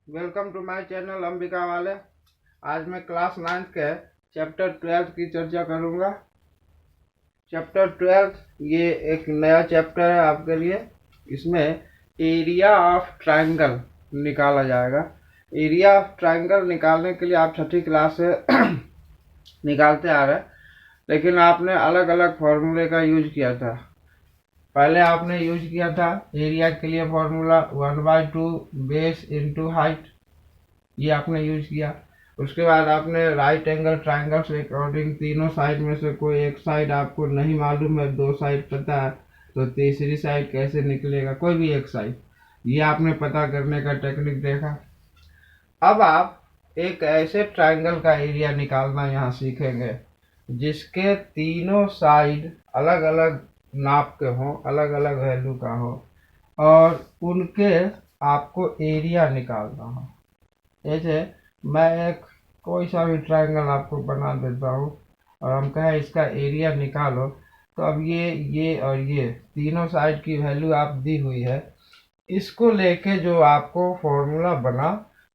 Welcome to my channel Ambika वाले। आज मैं क्लास 9th के चैप्टर 12 की चर्चा करूंगा। चैप्टर 12 ये एक नया चैप्टर है आपके लिए। इसमें एरिया ऑफ ट्रायंगल निकाला जाएगा। एरिया ऑफ ट्रायंगल निकालने के लिए आप छठी क्लास से निकालते आ रहे हैं, लेकिन आपने अलग अलग फॉर्मूले का यूज किया था। पहले आपने यूज किया था एरिया के लिए फॉर्मूला 1/2 बेस इंटू हाइट, ये आपने यूज किया। उसके बाद आपने राइट एंगल ट्रायंगल से अकॉर्डिंग तीनों साइड में से कोई एक साइड आपको नहीं मालूम है, दो साइड पता है, तो तीसरी साइड कैसे निकलेगा, कोई भी एक साइड, ये आपने पता करने का टेक्निक देखा। अब आप एक ऐसे ट्रायंगल का एरिया निकालना यहाँ सीखेंगे जिसके तीनों साइड अलग अलग नाप के हों, अलग अलग वैल्यू का हो, और उनके आपको एरिया निकालना हो। जैसे मैं एक कोई सा भी ट्रायंगल आपको बना देता हूँ और हम कहें इसका एरिया निकालो, तो अब ये और ये तीनों साइड की वैल्यू आप दी हुई है। इसको लेके जो आपको फॉर्मूला बना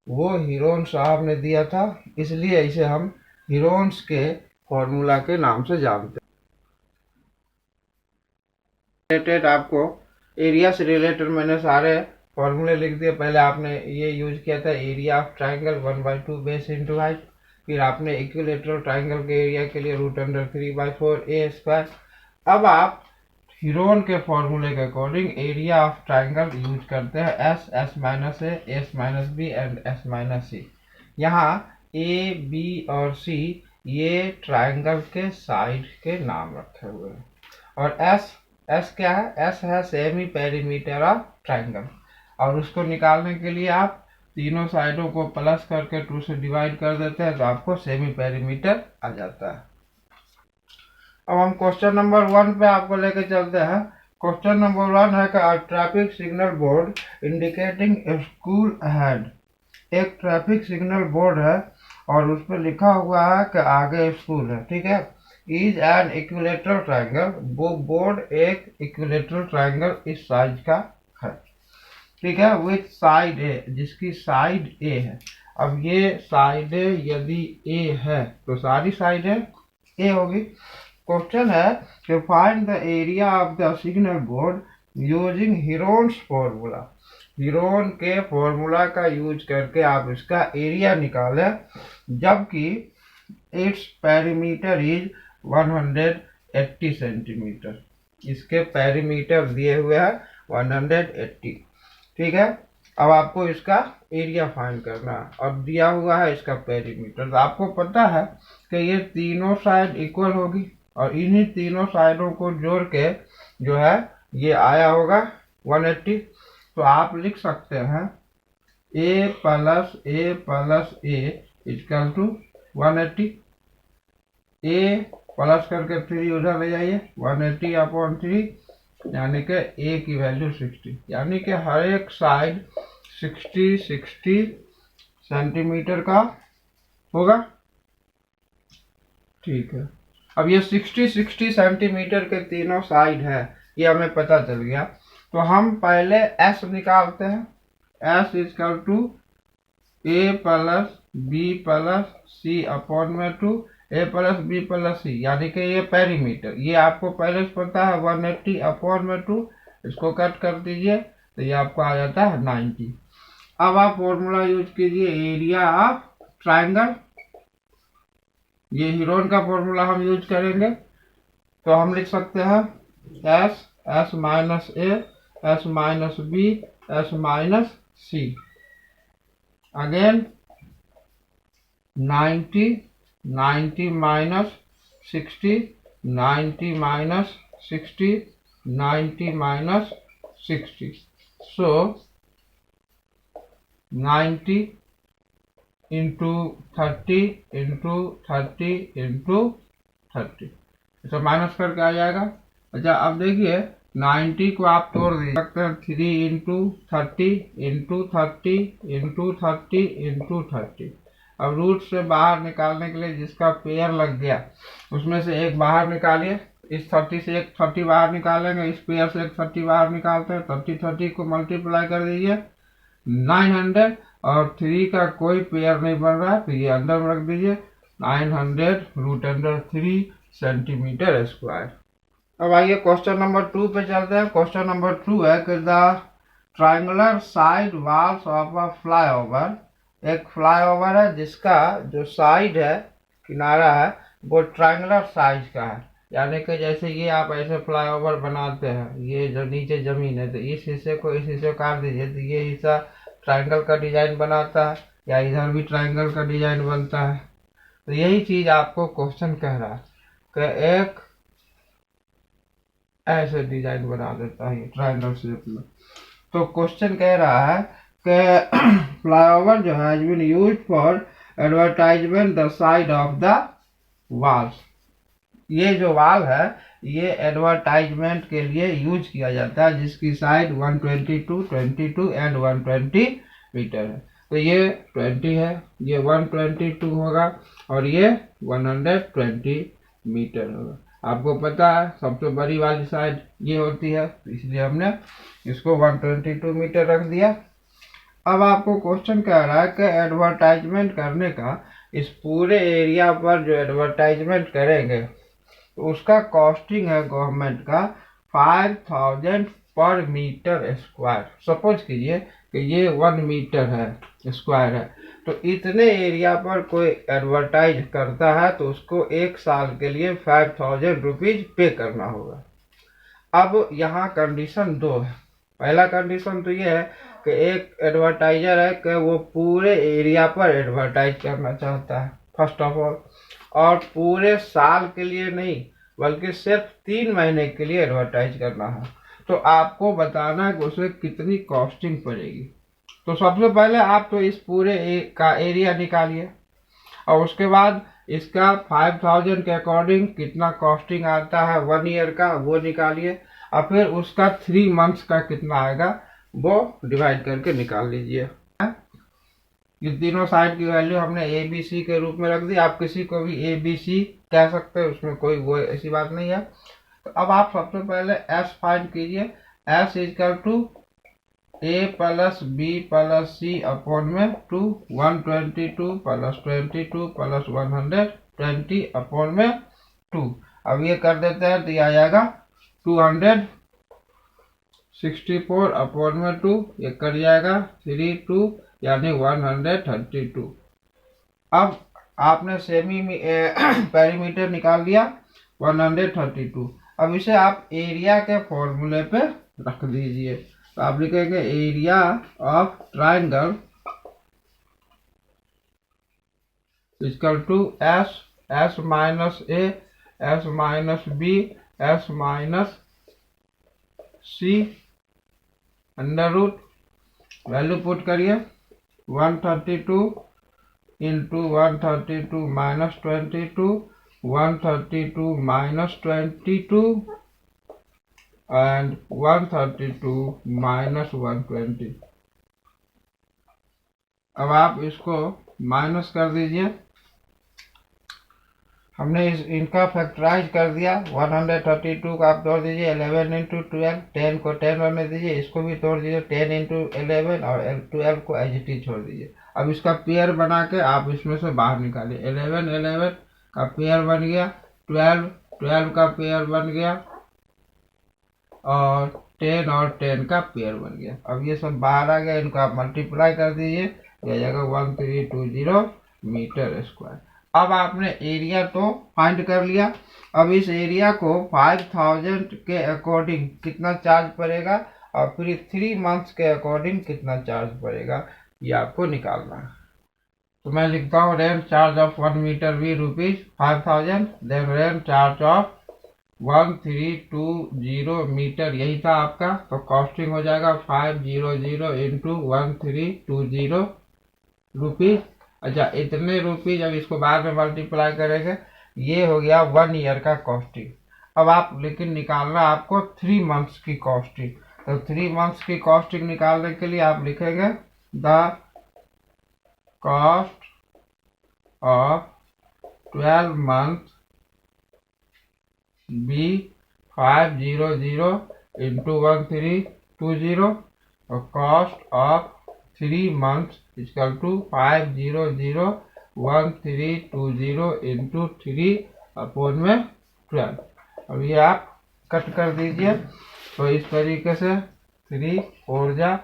वो हीरोन साहब ने दिया था, इसलिए इसे हम हीरोन्स के फॉर्मूला के नाम से जानते हैं। रिलेटेड आपको एरिया से रिलेटेड मैंने सारे फॉर्मूले लिख दिए। पहले आपने ये यूज किया था area of triangle 1/2 base into height. फिर आपने इक्विलेटरल ट्रायंगल के एरिया के लिए √3/4 a²। अब आप हीरोन के फॉर्मूले के according area of triangle use करते हैं S, S minus A, S minus B and S minus C. यहाँ ए, बी और सी ये ट्रायंगल के साइड के नाम रखे हुए हैं। और एस क्या है? एस है सेमी पेरीमीटर ऑफ ट्रायंगल, और उसको निकालने के लिए आप तीनों साइडों को प्लस करके 2 से डिवाइड कर देते हैं, तो आपको सेमी पेरीमीटर आ जाता है। अब हम क्वेश्चन नंबर 1 पे आपको लेके चलते हैं। क्वेश्चन नंबर 1 है कि traffic signal board indicating school ahead. एक ट्रैफिक सिग्नल बोर्ड है और उस पर लिखा हुआ है कि आगे स्कूल है, ठीक है। इज एन इक्विलेटरल ट्रायंगल, वो बोर्ड एक इक्विलेटरल ट्रायंगल इस साइज का है, ठीक है, विथ साइड ए, जिसकी साइड ए है। अब ये साइड यदि ए है तो सारी साइड ए होगी। क्वेश्चन है कि find the area of the signal board using Heron's formula. Heron के फॉर्मूला का यूज करके आप इसका एरिया निकालें, जबकि इट्स पेरीमीटर इज 180 सेंटीमीटर। इसके पेरीमीटर दिए हुए हैं 180, ठीक है। अब आपको इसका एरिया फाइंड करना है और दिया हुआ है इसका पेरीमीटर। तो आपको पता है कि ये तीनों साइड इक्वल होगी और इन्हीं तीनों साइडों को जोड़ के जो है ये आया होगा 180। तो आप लिख सकते हैं a plus A equal to 180। a plus करके 3 उधर ले जाइए, 180/3, यानी कि a की वैल्यू 60, यानी कि हर एक साइड 60 सेंटीमीटर का होगा, ठीक है। अब ये 60 सेंटीमीटर के तीनों साइड है, ये हमें पता चल गया। तो हम पहले s निकालते हैं। s equal to a plus B plus c/2, a plus B plus C, यानी कि ये पेरीमीटर, ये आपको पहले से पता है 180/2। इसको कट कर दीजिए तो ये आपको आ जाता है 90। अब आप फॉर्मूला यूज कीजिए एरिया ऑफ ट्रायंगल। ये हीरोन का फॉर्मूला हम यूज करेंगे, तो हम लिख सकते हैं S minus A, S minus B, S minus C. Again 90 minus 60, 90 minus 60, 90 minus 60, so 90 into 30 into 30 into 30, तो माइनस करके आ जाएगा। अच्छा, अब देखिए 90 को आप तोड़ दे सकते हैं 3 इंटू 30 इंटू 30 इंटू 30 इंटू 30। अब रूट से बाहर निकालने के लिए जिसका पेयर लग गया उसमें से एक बाहर निकालिए। इस 30 से एक 30 बाहर निकालेंगे, इस पेयर से एक 30 बाहर निकालते हैं। 30 को मल्टीप्लाई कर दीजिए 900, और 3 का कोई पेयर नहीं बन रहा है, तो ये अंदर में रख दीजिए 900√3 सेंटीमीटर स्क्वायर। अब आइए क्वेश्चन नंबर 2 पे चलते हैं। क्वेश्चन नंबर 2 है कि the triangular side walls of a flyover, एक फ्लाईओवर है जिसका जो साइड है, किनारा है, वो ट्रायंगुलर साइज का है। यानी कि जैसे ये आप ऐसे फ्लाईओवर बनाते हैं, ये जो नीचे जमीन है, तो इस हिस्से को इस हिस्से को काट दीजिए तो ये हिस्सा ट्रायंगल का डिजाइन बनाता है, या इधर भी ट्रायंगल का डिजाइन बनता है। तो यही चीज आपको क्वेश्चन कह रहा है कि एक ऐसे डिजाइन बना देता है ट्रायंगल शेप में। तो क्वेश्चन कह रहा है कि फ्लाईओवर जो has been used for advertisement the side of the walls, ये जो वॉल है ये एडवर्टाइजमेंट के लिए यूज किया जाता है, जिसकी साइड 122, 22 एंड 120 मीटर है। तो ये 20 है, ये 122 होगा और ये 120 मीटर होगा। आपको पता है सबसे बड़ी वाली साइड ये होती है, इसलिए हमने इसको 122 मीटर रख दिया। अब आपको क्वेश्चन कह रहा है कि एडवर्टाइजमेंट करने का, इस पूरे एरिया पर जो एडवर्टाइजमेंट करेंगे तो उसका कॉस्टिंग है गवर्नमेंट का 5000 पर मीटर स्क्वायर। सपोज कीजिए कि ये 1 मीटर है स्क्वायर है, तो इतने एरिया पर कोई एडवर्टाइज करता है तो उसको 1 साल के लिए 5000 रुपीज पे करना होगा। अब यहाँ कंडीशन 2 है। पहला कंडीशन तो ये है कि एक एडवर्टाइजर है कि वो पूरे एरिया पर एडवर्टाइज करना चाहता है फर्स्ट ऑफ ऑल, और पूरे साल के लिए नहीं बल्कि सिर्फ 3 महीने के लिए एडवर्टाइज करना है। तो आपको बताना है कि उसे कितनी कॉस्टिंग पड़ेगी। तो सबसे पहले आप तो इस पूरे का एरिया निकालिए और उसके बाद इसका 5000 के अकॉर्डिंग कितना कॉस्टिंग आता है 1 ईयर का वो निकालिए, और फिर उसका 3 मंथ्स का कितना आएगा वो डिवाइड करके निकाल लीजिए। ये तीनों साइड की वैल्यू हमने ए बी सी के रूप में रख दी। आप किसी को भी ए बी सी कह सकते हैं, उसमें कोई वो ऐसी बात नहीं है। तो अब आप सबसे पहले एस फाइंड कीजिए। S is equal to A plus B plus C upon में 2, 122 प्लस 22 प्लस 120 अपॉन में 2। अब ये कर देते हैं तो ये आ जाएगा 264 अपॉन में 2, ये कट जाएगा 32 यानी 132। अब आपने सेमी पेरीमीटर निकाल लिया 132। अब इसे आप एरिया के फॉर्मूले पे रख दीजिए। तो आप लिखेंगे area of triangle equal to S, S minus A, S minus B, S minus C under root, value put करिए 132 into 132 minus 22, 132 minus 22 and 132 minus 120। अब आप इसको माइनस कर दीजिए। हमने इनका फैक्टराइज कर दिया। 132 का आप तोड़ दीजिए 11 इंटू 12, 10 को 10 रहने दीजिए, इसको भी तोड़ दीजिए 10 इंटू 11 और 12 को एज इट इज छोड़ दीजिए। अब इसका पेयर बना के आप इसमें से बाहर निकालिए। 11 11 का पेयर बन गया, 12 12 का पेयर बन गया और 10 और 10 का पेयर बन गया। अब ये सब बाहर आ गया, इनको आप मल्टीप्लाई कर दीजिए, यह जाएगा 1320 मीटर स्क्वायर। अब आपने एरिया तो फाइंड कर लिया। अब इस एरिया को 5000 के अकॉर्डिंग कितना चार्ज पड़ेगा और फिर 3 मंथ्स के अकॉर्डिंग कितना चार्ज पड़ेगा ये आपको निकालना है। तो मैं लिखता हूँ रेंट चार्ज ऑफ 1 मीटर भी ₹5000, then rent charge of 1320 metre, यही था आपका। तो कॉस्टिंग हो जाएगा 500 इंटू 1320 रुपीज। अच्छा, इतने रुपीज अब इसको बाद में मल्टीप्लाई करेंगे, ये हो गया 1 ईयर का कॉस्टिंग। अब आप लेकिन निकालना आपको 3 मंथ्स की कॉस्टिंग। तो 3 मंथ्स की कॉस्टिंग निकालने के लिए आप लिखेंगे the cost of 12 month be 500 into 1320 और cost of 3 months equal to 5001320 into 3/12। अब ये आप कट कर दीजिए। तो इस तरीके से 3 4 जा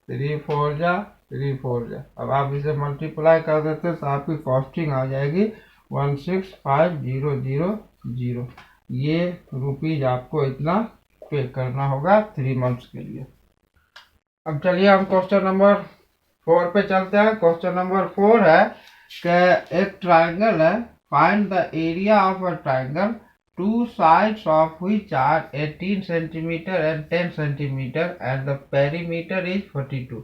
3 4 जा 3 4 जा। अब आप इसे मल्टीप्लाई कर देते तो आपकी कॉस्टिंग आ जाएगी 165,000। ये रुपीज आपको इतना पे करना होगा 3 मंथ्स के लिए। अब चलिए हम क्वेश्चन नंबर 4 पे चलते हैं। क्वेश्चन नंबर 4 है कि एक ट्राइंगल है, find the area of a triangle, two sides of which are 18 centimetre and 10 centimetre and the perimeter is 42।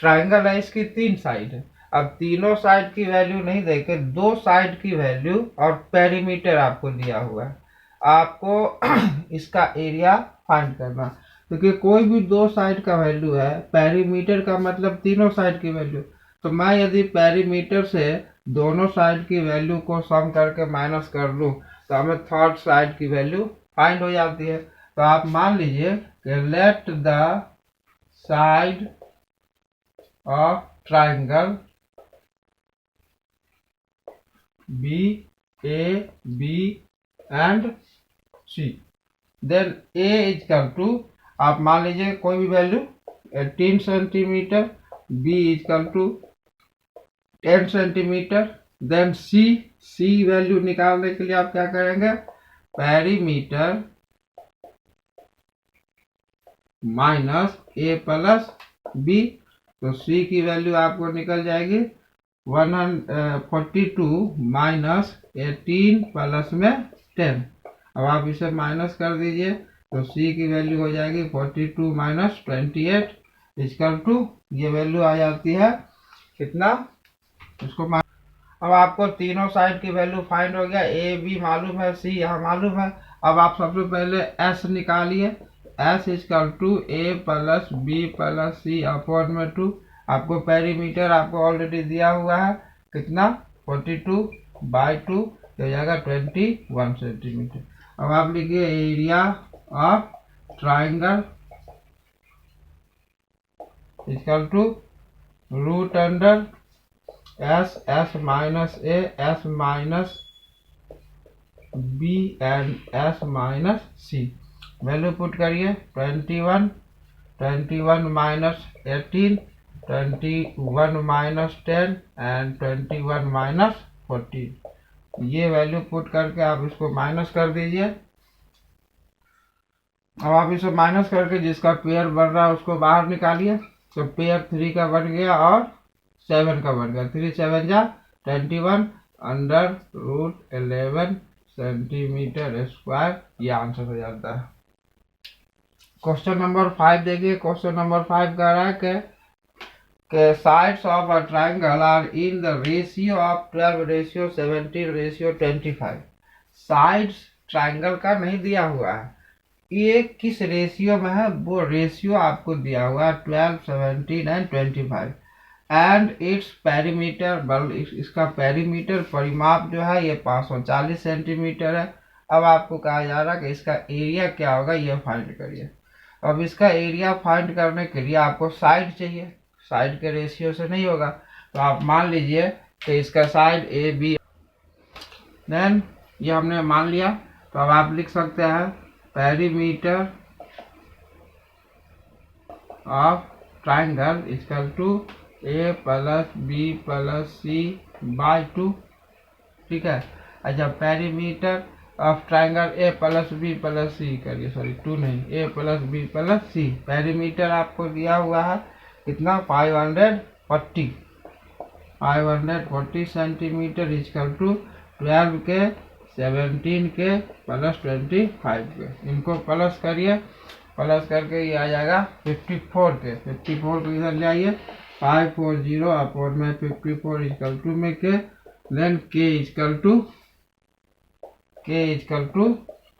Triangle है, इसकी 3 साइड है। अब तीनों साइड की वैल्यू नहीं देके 2 साइड की वैल्यू और पेरीमीटर आपको दिया हुआ है। आपको इसका एरिया फाइंड करना, क्योंकि कोई भी 2 साइड का वैल्यू है, पेरीमीटर का मतलब तीनों साइड की वैल्यू। तो मैं यदि पेरीमीटर से दोनों साइड की वैल्यू को सम करके माइनस कर लूँ तो हमें थर्ड साइड की वैल्यू फाइंड हो जाती है। तो आप मान लीजिए कि let the side of triangle be A B and C, then A equal to, आप मान लीजिए कोई भी value 18 centimetre, B equal to 10 centimetre, then C value निकालने के लिए आप क्या करेंगे, perimeter minus A plus B. तो सी की वैल्यू आपको निकल जाएगी 142 माइनस 18 प्लस में 10। अब आप इसे माइनस कर दीजिए तो सी की वैल्यू हो जाएगी 42 माइनस 28 इक्वल टू, ये वैल्यू आ जाती है कितना, इसको अब आपको तीनों साइड की वैल्यू फाइंड हो गया। ए बी मालूम है, सी यहाँ मालूम है। अब आप सबसे पहले एस निकालिए, S equal to A plus B plus C upon में 2। आपको पेरीमीटर आपको ऑलरेडी दिया हुआ है कितना, 42/2 हो जाएगा 21 सेंटीमीटर। अब आप लिखिए area of triangle equal to root under S minus A, S minus B and S minus C. Value put करिए 21 माइनस 18, 21 माइनस 10 एंड 21 माइनस 14। ये वैल्यू पुट करके आप इसको माइनस कर दीजिए। अब आप इसे माइनस करके जिसका पेयर बन रहा है उसको बाहर निकालिए। तो पेयर 3 का बन गया और 7 का बन गया, 3 7 जा 21 अंडर रूट 11 सेंटीमीटर स्क्वायर। ये आंसर हो जाता है। क्वेश्चन नंबर 5 देखिए। क्वेश्चन नंबर 5 कह रहा है कि sides of a triangle are in the ratio of 12:17:25। Sides triangle का नहीं दिया हुआ है, ये किस रेशियो में है वो रेशियो आपको दिया हुआ है 12, 17 एंड 25। एंड इट्स पेरीमीटर, इसका पेरीमीटर परिमाप जो है ये 540 सेंटीमीटर है। अब आपको कहा जा रहा है कि इसका एरिया क्या होगा, ये फाइंड करिए। अब इसका एरिया फाइंड करने के लिए आपको साइड चाहिए, साइड के रेशियो से नहीं होगा। तो आप मान लीजिए कि इसका साइड ए बी, देन ये हमने मान लिया। तो अब आप लिख सकते हैं perimeter of triangle equal to A plus B plus C by 2। ठीक है। अच्छा, perimeter of triangle A plus B plus C करिए, सॉरी 2 नहीं, A plus B plus C. Perimeter आपको दिया हुआ है कितना, 540 सेंटीमीटर इक्वल टू 12 के 17 के प्लस 25 के। इनको प्लस करिए, प्लस करके ये आ जाएगा 54 के। 54 को इधर ले आइए, 540 अपॉन में 54 इक्वल टू में के, देन के इक्वल टू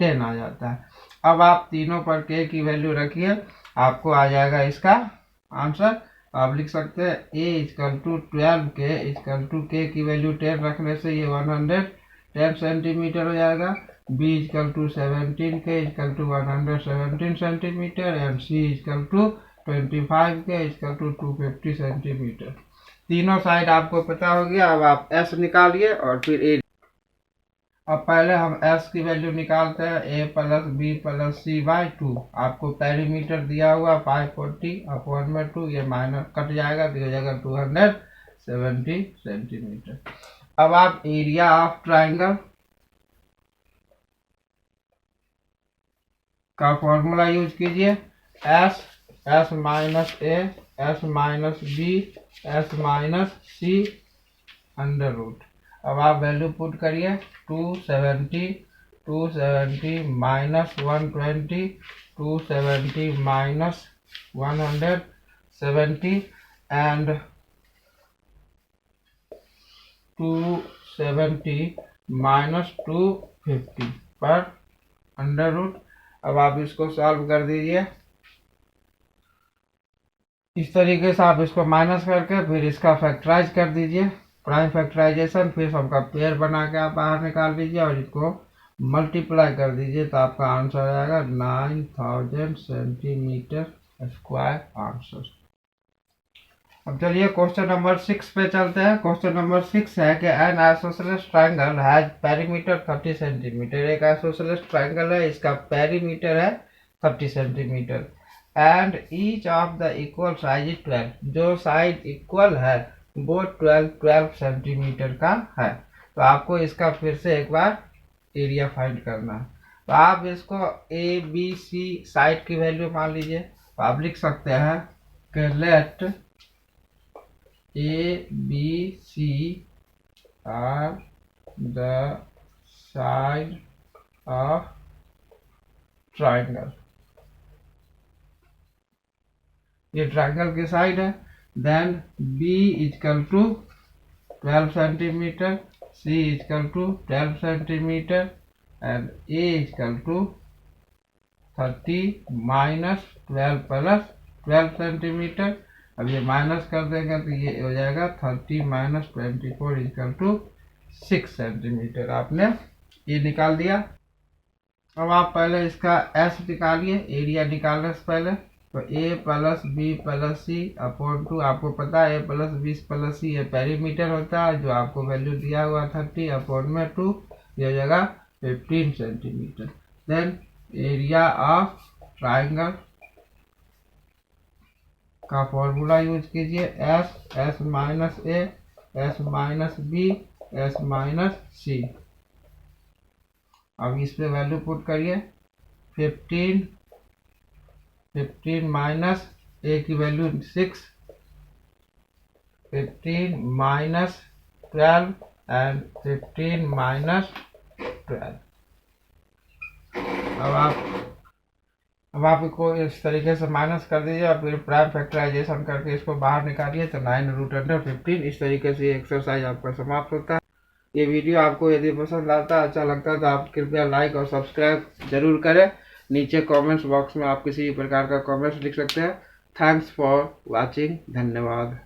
10 आ जाता है। अब आप तीनों पर के की वैल्यू रखिए, आपको आ जाएगा इसका आंसर। आप लिख सकते हैं a इक्वल टू 12 के इक्वल टू के की वैल्यू 10 रखने से ये 110 सेंटीमीटर हो जाएगा। b इक्वल टू 17 के equal to 117 centimetre and c equal to 25 के इक्वल टू 250 सेंटीमीटर। तीनों साइड आपको पता हो गया। अब आप एस निकालिए और फिर ए। अब पहले हम एस की वैल्यू निकालते हैं, A plus B plus C by 2। आपको पेरीमीटर दिया हुआ 540/2, ये माइनस कट जाएगा तो हो जाएगा 270 सेंटीमीटर। अब आप एरिया ऑफ ट्राइंगल का फॉर्मूला यूज कीजिए, S minus A S minus B S minus C under root. अब आप वैल्यू पुट करिए, 270 माइनस 120, 270 माइनस 170 एंड 270 माइनस 250 पर अंडर रूट। अब आप इसको सॉल्व कर दीजिए इस तरीके से। आप इसको माइनस करके फिर इसका फैक्टराइज कर दीजिए, प्राइम फैक्टराइजेशन। फिर सबका पेयर बना के आप बाहर निकाल लीजिए और इसको मल्टीप्लाई कर दीजिए तो आपका आंसर आएगा 9000 सेंटीमीटर स्क्वायर आंसर। अब चलिए क्वेश्चन नंबर 6 पे चलते हैं। क्वेश्चन नंबर 6 है कि N isosceles triangle has perimeter 30 centimetre. एक आइसोसेलेस ट्राइंगल है, इसका पेरीमीटर है 30 centimetre and each of the equal size is 12। जो साइड इक्वल है वो 12 सेंटीमीटर का है। तो आपको इसका फिर से एक बार एरिया फाइंड करना है। तो आप इसको ए बी सी साइड की वैल्यू मान लीजिए। तो आप लिख सकते हैं कि let A, B, C are the side of triangle। ये ट्राइंगल की साइड है। Then B equal to 12 centimetre, C equal to 12 centimetre and A equal to 30 minus 12 plus 12 centimetre. अब ये माइनस कर देंगे तो ये हो जाएगा 30 माइनस 24 इक्वल टू 6 सेंटीमीटर। आपने ये निकाल दिया। अब आप पहले इसका एस निकालिए, एरिया निकालने से पहले। तो ए plus B plus C upon 2, आपको पता है ए प्लस बी प्लस सी ये पेरीमीटर होता है, जो आपको वैल्यू दिया हुआ 30 अपॉन में 2, ये हो जाएगा 15 centimetre. Then area of triangle का फॉर्मूला यूज कीजिए, S minus A S minus B S minus C. अब इस पे वैल्यू पुट करिए, 15 माइनस ए की वैल्यू 6, 15 माइनस 12 एंड 15 माइनस 12। अब आप इसको इस तरीके से माइनस कर दीजिए और फिर प्राइम फैक्टराइजेशन करके इसको बाहर निकालिए तो 9√15। इस तरीके से ये एक्सरसाइज आपका समाप्त होता है। ये वीडियो आपको यदि पसंद आता है, अच्छा लगता है तो आप कृपया लाइक और सब्सक्राइब जरूर करें। नीचे कमेंट्स बॉक्स में आप किसी भी प्रकार का कमेंट्स लिख सकते हैं। थैंक्स फॉर वॉचिंग, धन्यवाद।